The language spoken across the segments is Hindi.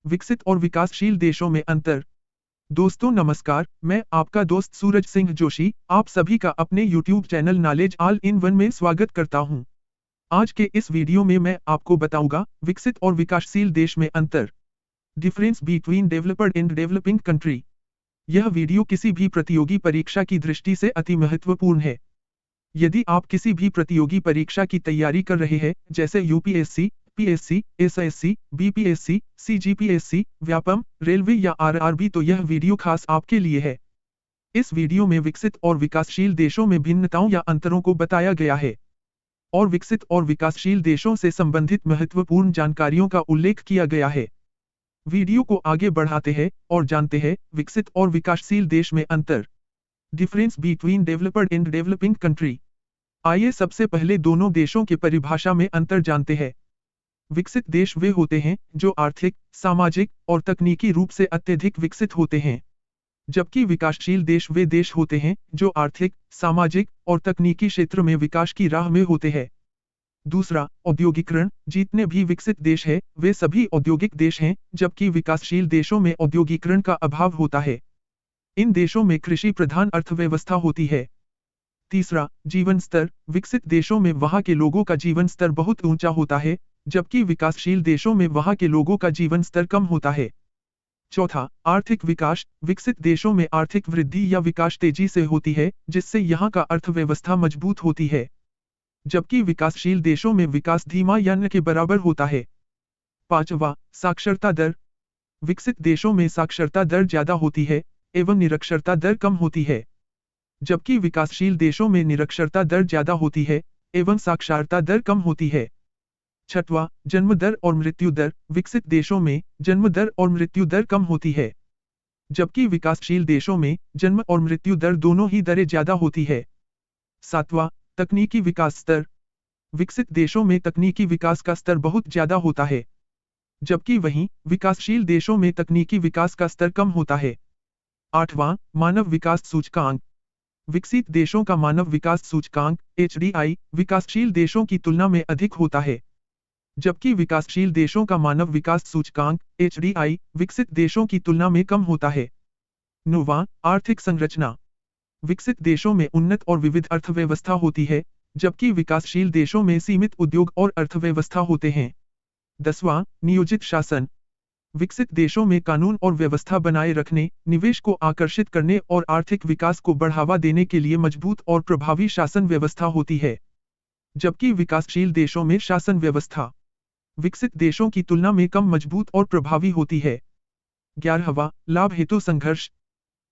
विकसित और विकासशील देशों में अंतर। दोस्तों नमस्कार, मैं आपका दोस्त सूरज सिंह जोशी आप सभी का अपने YouTube channel knowledge all in one में स्वागत करता हूं। आज के इस वीडियो में मैं आपको बताऊंगा विकसित और विकासशील देश में अंतर, difference between developed and developing country. यह वीडियो किसी भी प्रतियोगी परीक्षा की दृष्टि से अति महत्वपूर्ण है। यदि आप किसी भी प्रतियोगी परीक्षा की तैयारी कर रहे हैं, जैसे UPSC, PSC, SSC, BPSC, CGPSC, Vyapam, railway या आरआरबी, तो यह वीडियो खास आपके लिए है। इस वीडियो में विकसित और विकासशील देशों में भिन्नताओं या अंतरों को बताया गया है और विकसित और विकासशील देशों से संबंधित महत्वपूर्ण जानकारियों का उल्लेख किया गया है। वीडियो को आगे बढ़ाते हैं और जानते हैं विकसित और विकासशील देश में अंतर, difference between developed and developing country. आइए सबसे पहले दोनों देशों के परिभाषा में अंतर जानते हैं। विकसित देश वे होते हैं जो आर्थिक, सामाजिक और तकनीकी रूप से अत्यधिक विकसित होते हैं, जबकि विकासशील देश वे देश होते हैं जो आर्थिक, सामाजिक और तकनीकी क्षेत्र में विकास की राह में होते हैं। दूसरा, औद्योगिकरण। जितने भी विकसित देश हैं, वे सभी औद्योगिक देश हैं, जबकि विकासशील देशों में औद्योगिकरण का अभाव होता है। इन देशों में कृषि प्रधान अर्थव्यवस्था होती है। तीसरा, जीवन स्तर। विकसित देशों में वहां के लोगों का जीवन स्तर बहुत ऊंचा होता है, जबकि विकासशील देशों में वहां के लोगों का जीवन स्तर कम होता है। चौथा, आर्थिक विकास। विकसित देशों में आर्थिक वृद्धि या विकास तेजी से होती है, जिससे यहाँ का अर्थव्यवस्था मजबूत होती है, जबकि विकासशील देशों में विकास धीमा या न के बराबर होता है। पांचवा, साक्षरता दर। विकसित देशों में साक्षरता दर ज्यादा होती है एवं निरक्षरता दर कम होती है, जबकि विकासशील देशों में निरक्षरता दर ज्यादा होती है एवं साक्षरता दर कम होती है। छठवां, जन्म दर और मृत्यु दर। विकसित देशों में जन्म दर और मृत्यु दर कम होती है, जबकि विकासशील देशों में जन्म और मृत्यु दर दोनों ही दरें ज्यादा होती है। सातवां, तकनीकी विकास स्तर। विकसित देशों में तकनीकी विकास का स्तर बहुत ज्यादा होता है, जबकि वहीं विकासशील देशों में तकनीकी विकास का स्तर कम होता है। आठवां, मानव विकास सूचकांक। विकसित देशों का मानव विकास सूचकांक HDI विकासशील देशों की तुलना में अधिक होता है, जबकि विकासशील देशों का मानव विकास सूचकांक HDI विकसित देशों की तुलना में कम होता है। नौवां, आर्थिक संरचना। विकसित देशों में उन्नत और विविध अर्थव्यवस्था होती है, जबकि विकासशील देशों में सीमित उद्योग और अर्थव्यवस्था होते हैं। 10वां, नियोजित शासन। विकसित देशों में कानून और व्यवस्था बनाए रखने, निवेश को आकर्षित करने और आर्थिक विकास को बढ़ावा देने के लिए मजबूत और प्रभावी शासन व्यवस्था होती है, जबकि विकासशील देशों में शासन व्यवस्था विकसित देशों की तुलना में कम मजबूत और प्रभावी होती है। 11वां, लाभ हेतु संघर्ष।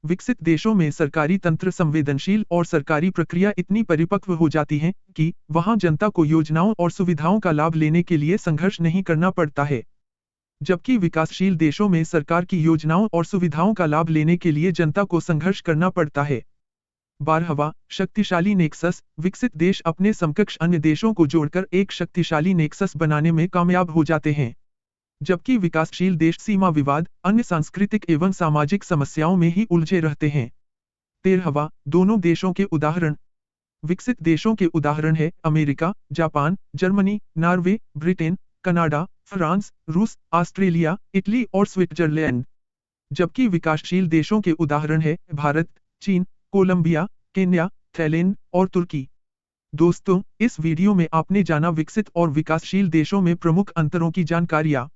विकसित देशों में सरकारी तंत्र संवेदनशील और सरकारी प्रक्रिया इतनी परिपक्व हो जाती है कि वहां जनता को योजनाओं और सुविधाओं का लाभ लेने के लिए संघर्ष नहीं करना पड़ता है, जबकि विकासशील देशों में सरकार की योजनाओं और सुविधाओं का लाभ लेने के लिए जनता को संघर्ष करना पड़ता है। 12वां, शक्तिशाली नेक्सस। विकसित देश अपने समकक्ष अन्य देशों को जोड़कर एक शक्तिशाली नेक्सस बनाने में कामयाब हो जाते हैं, जबकि विकासशील देश सीमा विवाद, अन्य सांस्कृतिक एवं सामाजिक समस्याओं में ही उलझे रहते हैं। 13वां, दोनों देशों के उदाहरण। विकसित देशों के उदाहरण है America, Japan, Germany, Norway, Britain, Canada, France, रूस, ऑस्ट्रेलिया, इटली और स्विट्जरलैंड, जबकि विकासशील देशों के उदाहरण है भारत, चीन, कोलंबिया, केन्या, थाईलैंड और तुर्की। दोस्तों, इस वीडियो में आपने जाना विकसित और विकासशील देशों में प्रमुख अंतरों की जानकारियां।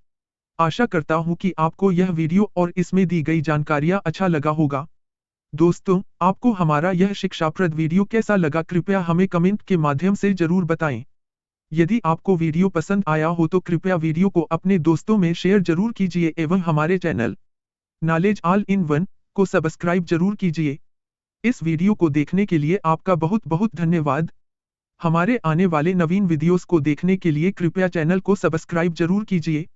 आशा करता हूं कि आपको यह वीडियो और इसमें दी गई जानकारियां अच्छा लगा होगा। दोस्तों, आपको हमारा यह शिक्षाप्रद वीडियो कैसा लगा, कृपया हमें कमेंट के माध्यम से जरूर बताएं। यदि आपको वीडियो पसंद आया हो तो कृपया वीडियो को अपने दोस्तों में शेयर जरूर कीजिए एवं हमारे channel knowledge all in one को सब्सक्राइब जरूर कीजिए। इस वीडियो को देखने के लिए आपका बहुत बहुत धन्यवाद। हमारे आने वाले नवीन वीडियोस को देखने के लिए कृपया चैनल को सब्सक्राइब जरूर कीजिए।